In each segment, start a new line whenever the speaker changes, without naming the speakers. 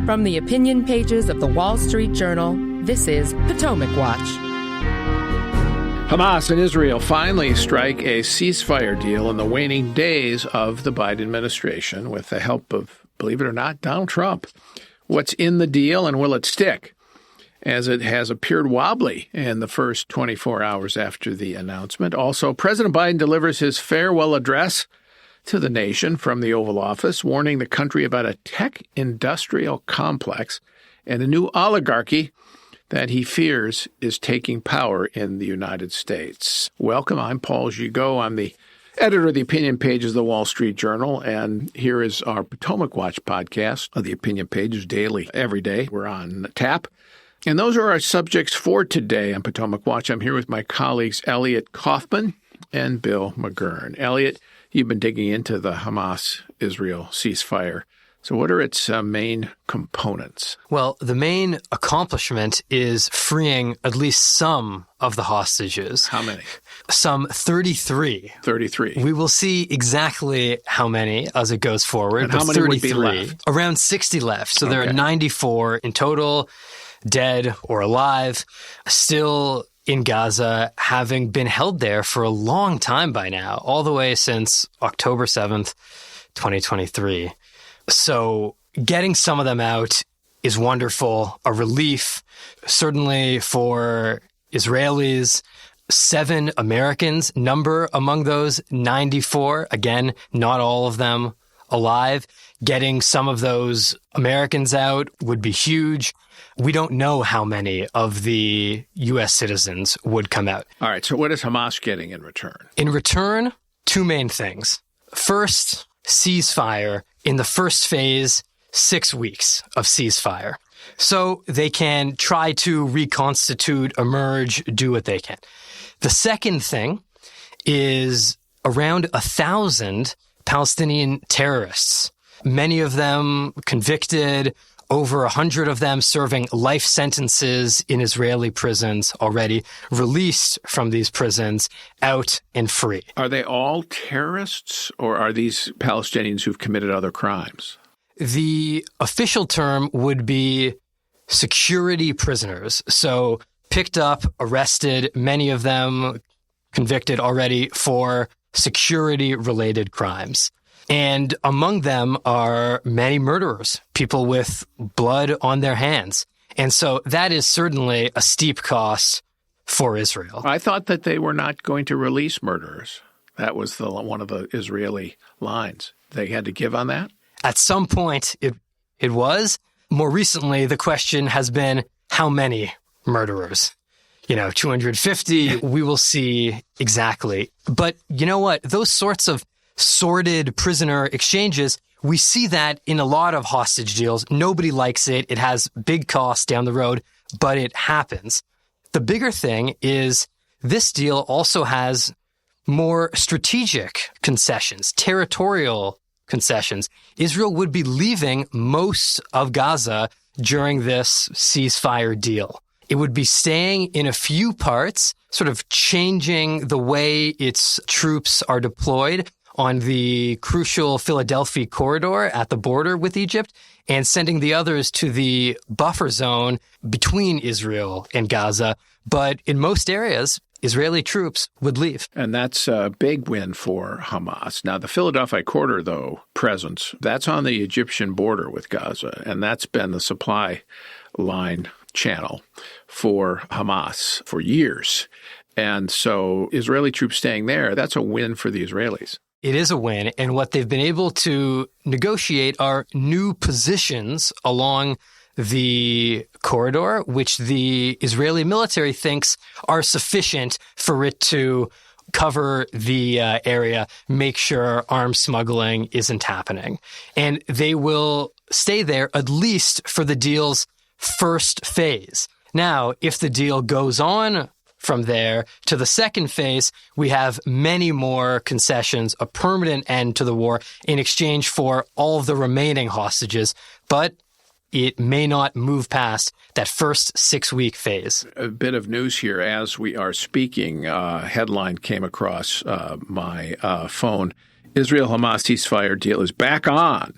From the opinion pages of the Wall Street Journal, this is Potomac Watch.
Hamas and Israel finally strike a ceasefire deal in the waning days of the Biden administration with the help of, believe it or not, Donald Trump. What's in the deal and will it stick? As it has appeared wobbly in the first 24 hours after the announcement. Also, President Biden delivers his farewell address to the nation from the Oval Office, warning the country about a tech industrial complex and a new oligarchy that he fears is taking power in the United States. Welcome. I'm Paul Gigot. I'm the editor of the opinion pages of the Wall Street Journal, and here is our Potomac Watch podcast of the opinion pages daily, every day. We're on tap. And those are our subjects for today on Potomac Watch. I'm here with my colleagues Elliot Kaufman and Bill McGurn. Elliot, you've been digging into the Hamas-Israel ceasefire. So what are its main components?
Well, the main accomplishment is freeing at least some of the hostages.
How many?
Some 33.
33.
We will see exactly how many as it goes forward.
And how many would be left?
Around 60 left. So there are 94 in total, dead or alive, still in Gaza, having been held there for a long time by now, all the way since October 7th, 2023. So getting some of them out is wonderful, a relief, certainly for Israelis. 7 Americans number among those 94. Again, not all of them alive. Getting some of those Americans out would be huge. We don't know how many of the U.S. citizens would come out.
All right, so what is Hamas getting in return?
In return, 2 main things. First, ceasefire. In the first phase, 6 weeks of ceasefire. So they can try to reconstitute, emerge, do what they can. The second thing is around 1,000 Palestinian terrorists, many of them convicted, over 100 of them serving life sentences in Israeli prisons already, released from these prisons, out and free.
Are they all terrorists, or are these Palestinians who've committed other crimes?
The official term would be security prisoners. So picked up, arrested, many of them convicted already for security-related crimes. And among them are many murderers, people with blood on their hands. And so that is certainly a steep cost for Israel.
I thought that they were not going to release murderers. That was one of the Israeli lines. They had to give on that?
At some point, it was. More recently, the question has been, how many murderers? 250, we will see exactly. But you know what? Those sorts of sordid prisoner exchanges, we see that in a lot of hostage deals. Nobody likes it. It has big costs down the road, but it happens. The bigger thing is this deal also has more strategic concessions, territorial concessions. Israel would be leaving most of Gaza during this ceasefire deal. It would be staying in a few parts, sort of changing the way its troops are deployed on the crucial Philadelphia corridor at the border with Egypt, and sending the others to the buffer zone between Israel and Gaza. But in most areas, Israeli troops would leave.
And that's a big win for Hamas. Now, the Philadelphia corridor, though, presence, that's on the Egyptian border with Gaza, and that's been the supply line channel for Hamas for years. And so Israeli troops staying there, that's a win for the Israelis.
It is a win, and what they've been able to negotiate are new positions along the corridor, which the Israeli military thinks are sufficient for it to cover the area, make sure arms smuggling isn't happening. And they will stay there at least for the deal's first phase. Now, if the deal goes on from there to the second phase, we have many more concessions, a permanent end to the war in exchange for all of the remaining hostages, but it may not move past that first 6-week phase.
A bit of news here as we are speaking. Headline came across my phone. Israel-Hamas ceasefire deal is back on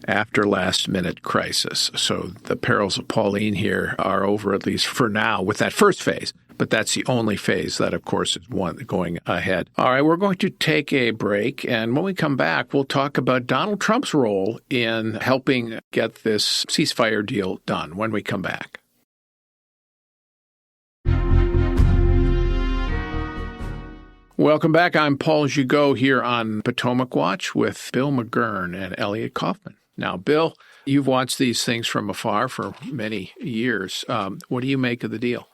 after last-minute crisis. So the perils of Pauline here are over, at least for now, with that first phase. But that's the only phase that, of course, is one going ahead. All right, we're going to take a break, and when we come back, we'll talk about Donald Trump's role in helping get this ceasefire deal done when we come back. Welcome back. I'm Paul Gigot here on Potomac Watch with Bill McGurn and Elliot Kaufman. Now, Bill, you've watched these things from afar for many years. What do you make of the deal?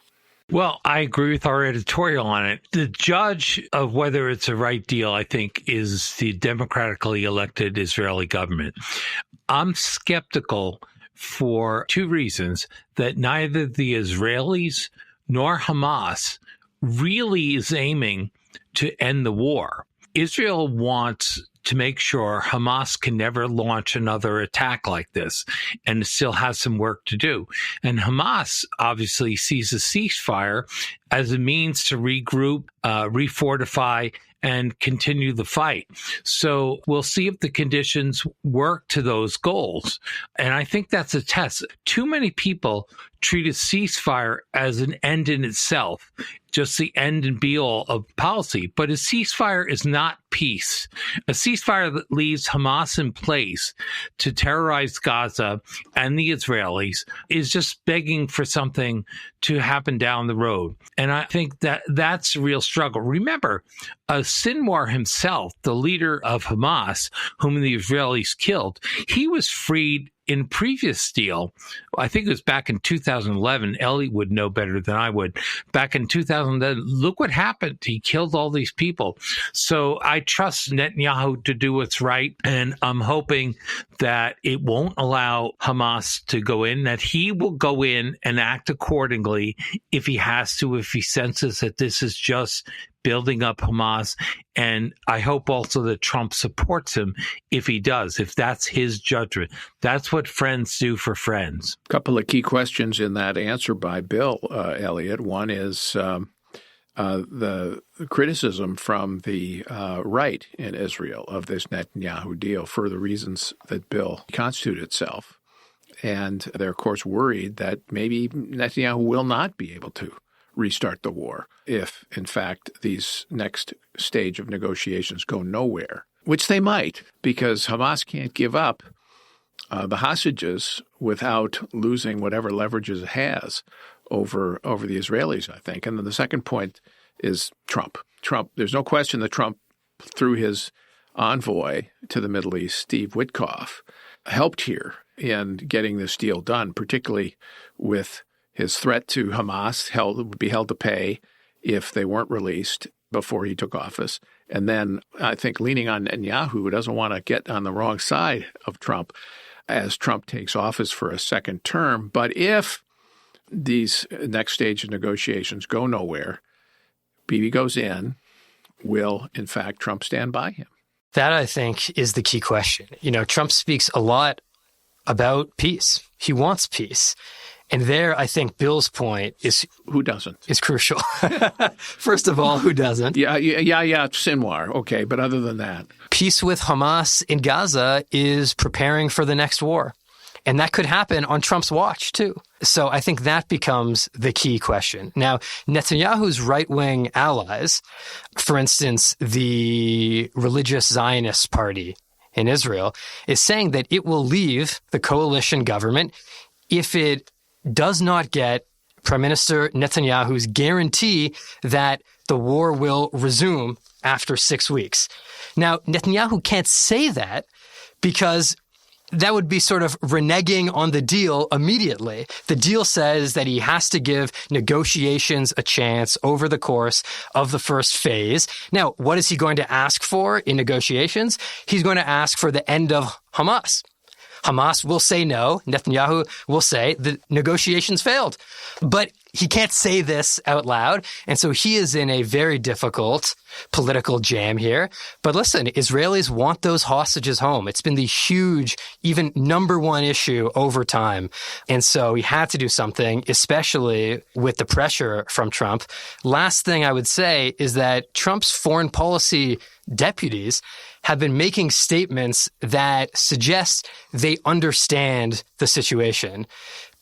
Well, I agree with our editorial on it. The judge of whether it's a right deal, I think, is the democratically elected Israeli government. I'm skeptical for two reasons: that neither the Israelis nor Hamas really is aiming to end the war. Israel wants to make sure Hamas can never launch another attack like this, and it still has some work to do. And Hamas obviously sees a ceasefire as a means to regroup, refortify, and continue the fight. So we'll see if the conditions work to those goals. And I think that's a test. Too many people treat a ceasefire as an end in itself, just the end and be all of policy. But a ceasefire is not peace. A ceasefire that leaves Hamas in place to terrorize Gaza and the Israelis is just begging for something to happen down the road. And I think that that's a real struggle. Remember, Sinwar himself, the leader of Hamas, whom the Israelis killed, he was freed in previous deal. I think it was back in 2011. Ellie would know better than I would. Back in 2011, look what happened. He killed all these people. So I trust Netanyahu to do what's right, and I'm hoping that it won't allow Hamas to go in, that he will go in and act accordingly if he has to, if he senses that this is just building up Hamas. And I hope also that Trump supports him if he does, if that's his judgment. That's what friends do for friends.
A couple of key questions in that answer by Bill, Elliot. One is the criticism from the right in Israel of this Netanyahu deal for the reasons that Bill constituted itself. And they're, of course, worried that maybe Netanyahu will not be able to restart the war if, in fact, these next stage of negotiations go nowhere, which they might, because Hamas can't give up the hostages without losing whatever leverage it has over the Israelis, I think. And then the second point is Trump. There's no question that Trump, through his envoy to the Middle East, Steve Witkoff, helped here in getting this deal done, particularly with his threat to Hamas would be held to pay if they weren't released before he took office. And then I think leaning on Netanyahu, who doesn't want to get on the wrong side of Trump as Trump takes office for a second term. But if these next stage of negotiations go nowhere, Bibi goes in, will, in fact, Trump stand by him?
That, I think, is the key question. Trump speaks a lot about peace. He wants peace. And there, I think Bill's point is...
Who doesn't?
Is crucial. First of all, who doesn't?
Yeah, Sinwar. Okay, but other than that...
Peace with Hamas in Gaza is preparing for the next war. And that could happen on Trump's watch, too. So I think that becomes the key question. Now, Netanyahu's right-wing allies, for instance, the religious Zionist party in Israel, is saying that it will leave the coalition government if it does not get Prime Minister Netanyahu's guarantee that the war will resume after 6 weeks. Now, Netanyahu can't say that because that would be sort of reneging on the deal immediately. The deal says that he has to give negotiations a chance over the course of the first phase. Now, what is he going to ask for in negotiations? He's going to ask for the end of Hamas. Hamas will say no. Netanyahu will say the negotiations failed. But he can't say this out loud. And so he is in a very difficult political jam here. But listen, Israelis want those hostages home. It's been the huge, even number one issue over time. And so he had to do something, especially with the pressure from Trump. Last thing I would say is that Trump's foreign policy deputies have been making statements that suggest they understand the situation.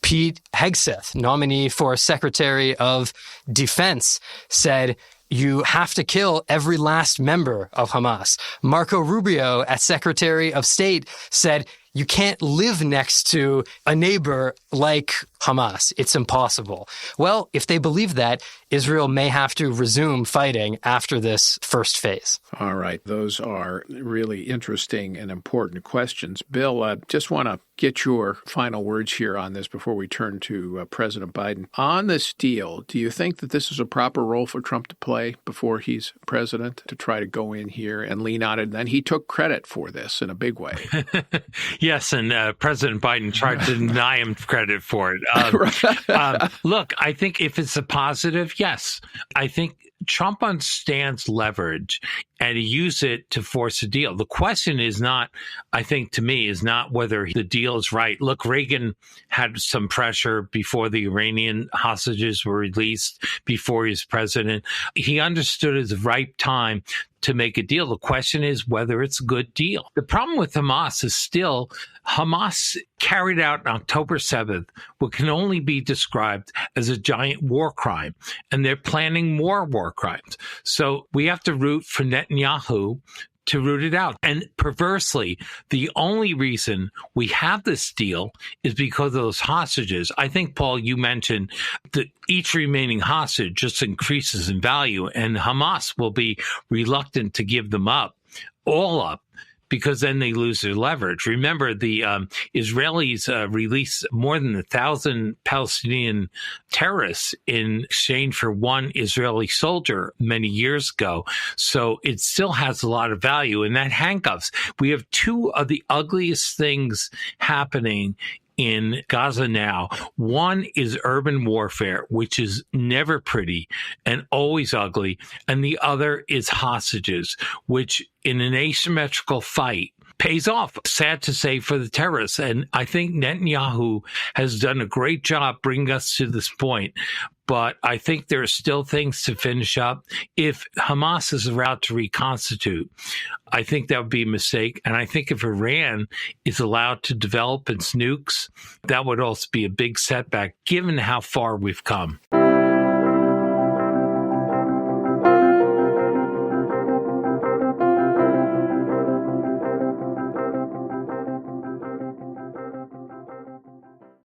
Pete Hegseth, nominee for Secretary of Defense, said, you have to kill every last member of Hamas. Marco Rubio, as Secretary of State, said, you can't live next to a neighbor like Hamas. It's impossible. Well, if they believe that, Israel may have to resume fighting after this first phase.
All right. Those are really interesting and important questions. Bill, just want to get your final words here on this before we turn to President Biden. On this deal, do you think that this is a proper role for Trump to play before he's president, to try to go in here and lean on it? And then he took credit for this in a big way.
Yes, and President Biden tried to deny him credit for it. Look, I think if it's a positive, yes. I think Trump understands leverage and he used it to force a deal. The question is not, I think to me, is not whether the deal is right. Look, Reagan had some pressure before the Iranian hostages were released, before he was president. He understood it was the right time to make a deal. The question is whether it's a good deal. The problem with Hamas is still Hamas carried out on October 7th what can only be described as a giant war crime, and they're planning more war crimes. So we have to root for Netanyahu to root it out. And perversely, the only reason we have this deal is because of those hostages. I think, Paul, you mentioned that each remaining hostage just increases in value, and Hamas will be reluctant to give them up, all up, because then they lose their leverage. Remember, the Israelis released more than 1,000 Palestinian terrorists in exchange for one Israeli soldier many years ago. So it still has a lot of value, and that handcuffs. We have two of the ugliest things happening in Gaza now. One is urban warfare, which is never pretty and always ugly. And the other is hostages, which in an asymmetrical fight pays off, sad to say, for the terrorists. And I think Netanyahu has done a great job bringing us to this point. But I think there are still things to finish up. If Hamas is allowed to reconstitute, I think that would be a mistake. And I think if Iran is allowed to develop its nukes, that would also be a big setback, given how far we've come.